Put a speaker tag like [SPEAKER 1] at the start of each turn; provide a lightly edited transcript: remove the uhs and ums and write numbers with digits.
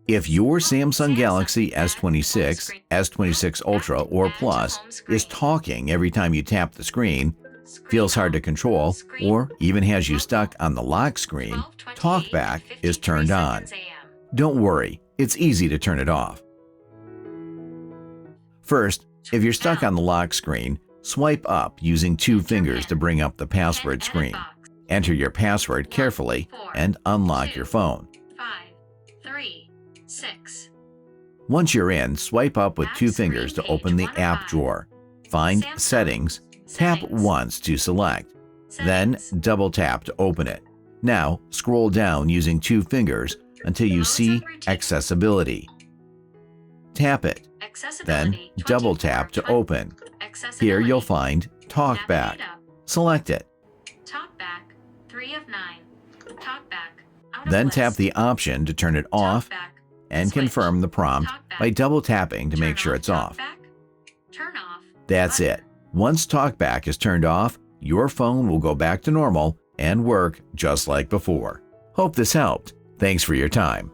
[SPEAKER 1] If your Samsung Galaxy S26, S26 Ultra, or Plus is talking every time you tap the screen, feels hard to control, or even has you stuck on the lock screen, TalkBack is turned on. Don't worry, it's easy to turn it off. First, if you're stuck on the lock screen, swipe up using 2 fingers to bring up the password screen. Enter your password carefully and unlock your phone.
[SPEAKER 2] 5, 3, 6.
[SPEAKER 1] Once you're in, swipe up with 2 fingers to open the app drawer. Find Settings, tap once to select, then double tap to open it. Now, scroll down using 2 fingers until you see Accessibility. Tap it, then double tap to open. Here you'll find TalkBack. Select it.
[SPEAKER 2] TalkBack 3 of 9. TalkBack.
[SPEAKER 1] Then tap the option to turn it off and confirm the prompt by double tapping to make sure it's off.
[SPEAKER 2] Turn off.
[SPEAKER 1] That's it. Once TalkBack is turned off, your phone will go back to normal and work just like before. Hope this helped. Thanks for your time.